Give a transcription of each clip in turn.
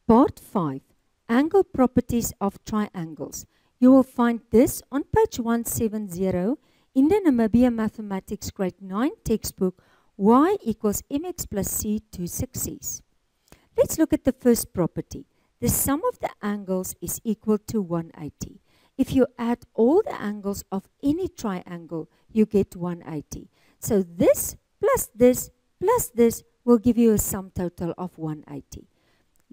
Part 5, Angle Properties of Triangles. You will find this on page 170 in the Namibia Mathematics Grade 9 textbook, y equals mx plus c to 6c's. Let's look at the first property. The sum of the angles is equal to 180. If you add all the angles of any triangle, you get 180. So this plus this will give you a sum total of 180.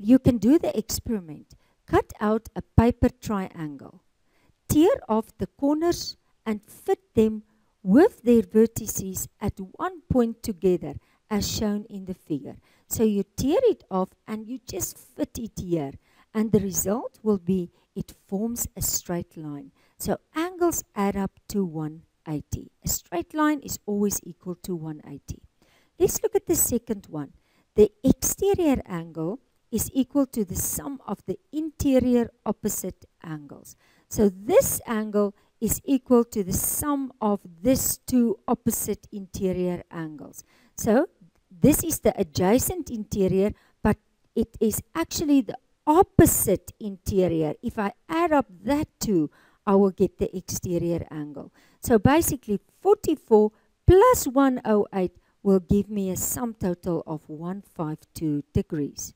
You can do the experiment. Cut out a paper triangle. Tear off the corners and fit them with their vertices at one point together as shown in the figure. So you tear it off and you just fit it here. And the result will be it forms a straight line. So angles add up to 180. A straight line is always equal to 180. Let's look at the second one. The exterior angle is equal to the sum of the interior opposite angles. So this angle is equal to the sum of these two opposite interior angles. So this is the adjacent interior, but it is actually the opposite interior. If I add up that two, I will get the exterior angle. So basically 44 plus 108 will give me a sum total of 152 degrees.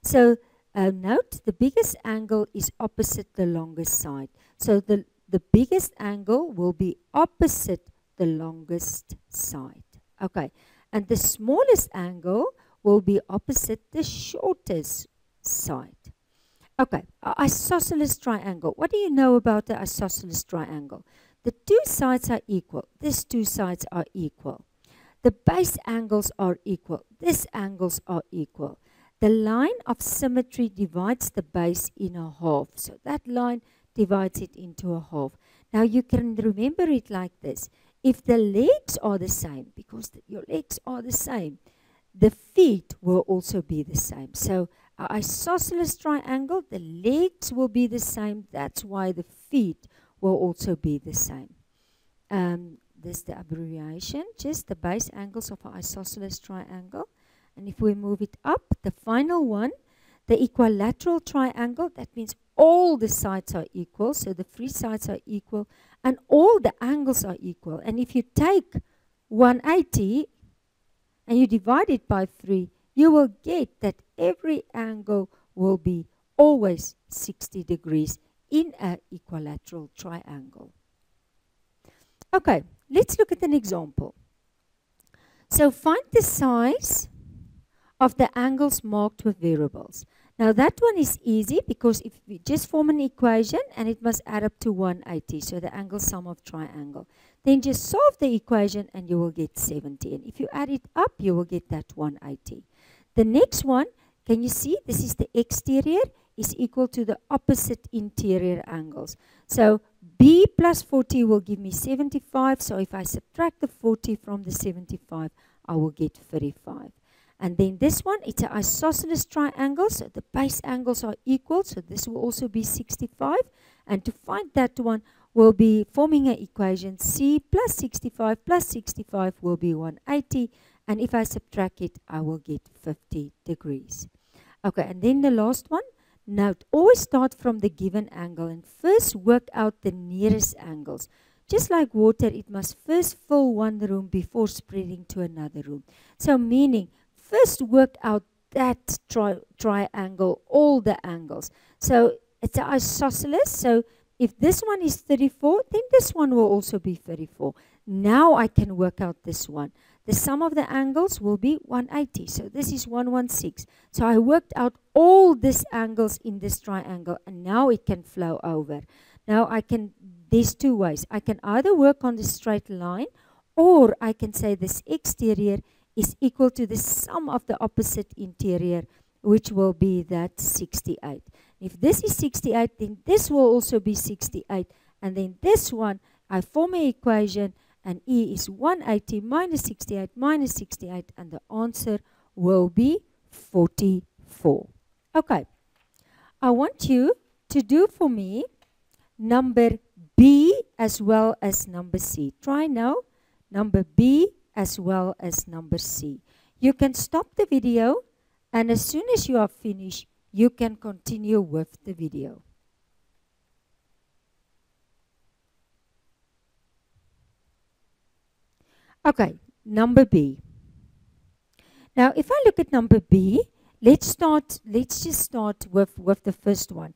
So note the biggest angle is opposite the longest side. So the biggest angle will be opposite the longest side. Okay, and the smallest angle will be opposite the shortest side. Okay, isosceles triangle. What do you know about the isosceles triangle? The two sides are equal. These two sides are equal. The base angles are equal. These angles are equal. The line of symmetry divides the base in a half. So that line divides it into a half. Now you can remember it like this. If the legs are the same, because your legs are the same, the feet will also be the same. So an isosceles triangle, the legs will be the same. That's why the feet will also be the same. This is the abbreviation, just the base angles of an isosceles triangle. And if we move it up, the final one, the equilateral triangle, that means all the sides are equal, so the three sides are equal, and all the angles are equal. And if you take 180 and you divide it by 3, you will get that every angle will be always 60 degrees in an equilateral triangle. Okay, let's look at an example. So find the size of the angles marked with variables. Now that one is easy because if we just form an equation and it must add up to 180, so the angle sum of triangle. Then just solve the equation and you will get 70. And if you add it up, you will get that 180. The next one, can you see this is the exterior is equal to the opposite interior angles. So B plus 40 will give me 75. So if I subtract the 40 from the 75, I will get 35. And then this one, it's an isosceles triangle, so the base angles are equal, so this will also be 65. And to find that one, we'll be forming an equation, C plus 65 will be 180. And if I subtract it, I will get 50 degrees. Okay, and then the last one. Note, always start from the given angle and first work out the nearest angles. Just like water, it must first fill one room before spreading to another room. So meaning, first work out that triangle, all the angles. So it's an isosceles. So if this one is 34, then this one will also be 34. Now I can work out this one. The sum of the angles will be 180. So this is 116. So I worked out all these angles in this triangle and now it can flow over. Now there's two ways. I can either work on the straight line or I can say this exterior is equal to the sum of the opposite interior, which will be that 68. If this is 68, then this will also be 68. And then this one, I form an equation, and E is 180 minus 68, and the answer will be 44. Okay. I want you to do for me number B as well as number C. Try now number B as well as number C. You can stop the video, and as soon as you are finished, you can continue with the video. Okay, number B. Now, if I look at number B, let's just start with the first one.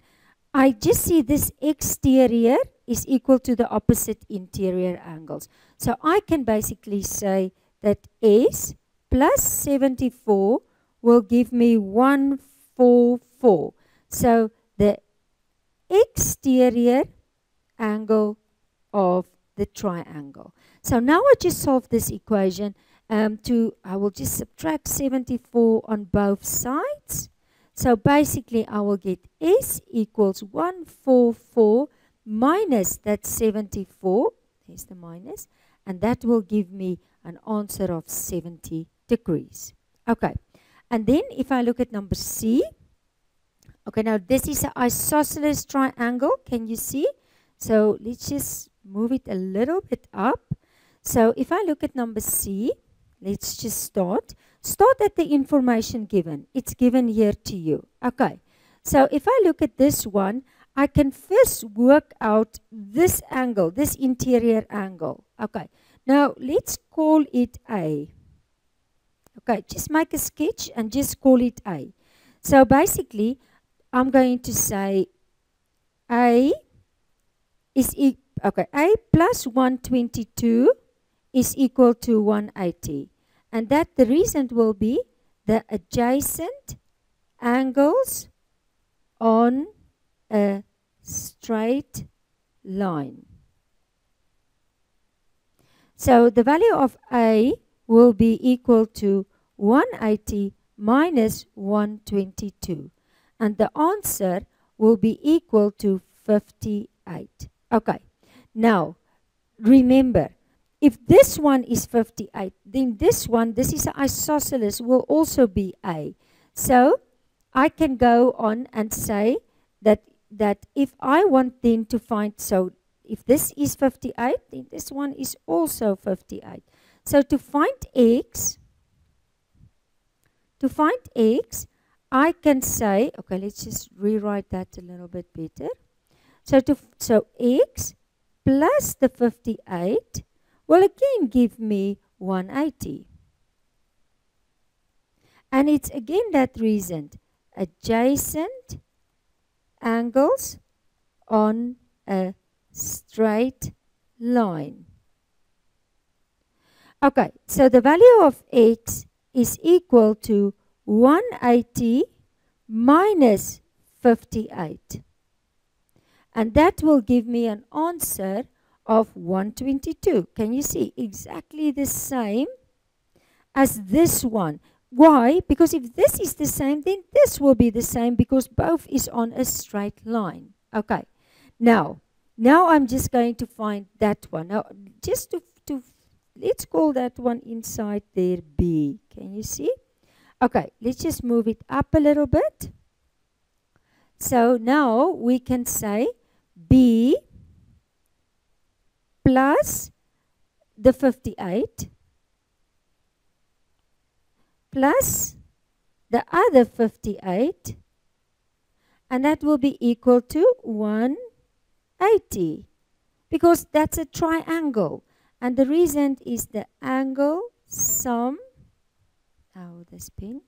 I just see this exterior is equal to the opposite interior angles. So I can basically say that S plus 74 will give me 144. So the exterior angle of the triangle. So now I just solve this equation. I will just subtract 74 on both sides. So basically I will get S equals 144 minus that 74. There's the minus. And that will give me an answer of 70 degrees. Okay. And then if I look at number C. Okay, now this is an isosceles triangle. Can you see? So let's just move it a little bit up. So if I look at number C, let's just start. Start at the information given. It's given here to you. Okay. So if I look at this one, I can first work out this angle, this interior angle. Okay. Now let's call it A. Okay. Just make a sketch and just call it A. So basically, I'm going to say A is A plus 122 is equal to 180. And that the reason will be the adjacent angles on a straight line. So the value of A will be equal to 180 minus 122. And the answer will be equal to 58. Okay. Now, remember, if this one is 58, then this one, this is an isosceles, will also be A. So I can go on and say that if I want then to find, so if this is 58, then this one is also 58. So to find X, I can say, okay, let's just rewrite that a little bit better. So X plus the 58 will again give me 180. And it's again that reason, adjacent angles on a straight line. Okay, so the value of X is equal to 180 minus 58. And that will give me an answer of 122. Can you see? Exactly the same as this one. Why? Because if this is the same, then this will be the same because both is on a straight line. Okay. Now I'm just going to find that one. Now, just to let's call that one inside there B. Can you see? Okay, let's just move it up a little bit. So now we can say B plus the 58 plus the other 58, and that will be equal to 180 because that's a triangle, and the reason is the angle sum. Oh, this pen.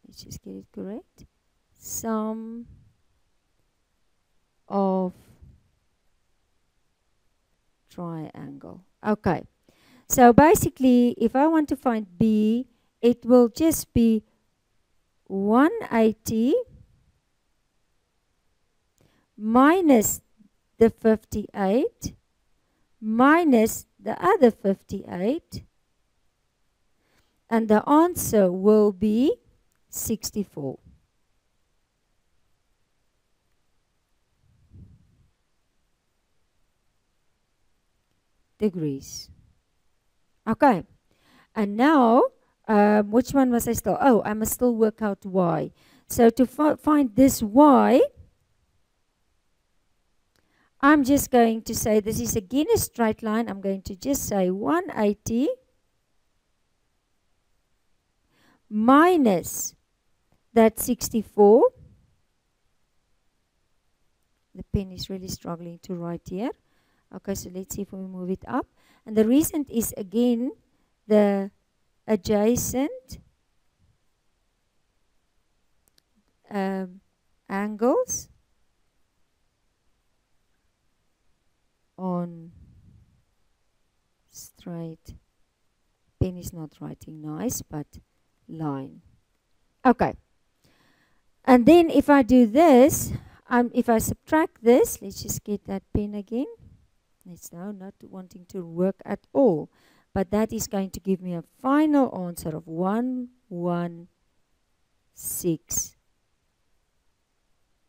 Let's just get it correct. Sum of triangle. Okay. So basically, if I want to find B, it will just be 180 minus the 58 minus the other 58, and the answer will be 64. Degrees. Okay. And now, which one was I still? Oh, I must still work out Y. So to find this Y, I'm just going to say this is again a straight line. I'm going to just say 180 minus That's 64. The pen is really struggling to write here. Okay, so let's see if we move it up. And the reason is, again, the adjacent angles on straight, pen is not writing nice, but line. Okay. And then if I do this, if I subtract this, let's just get that pen again. It's now not wanting to work at all. But that is going to give me a final answer of 116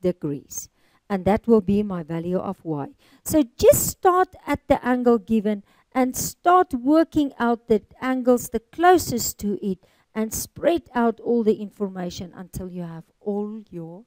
degrees. And that will be my value of y. So just start at the angle given and start working out the angles the closest to it and spread out all the information until you have all your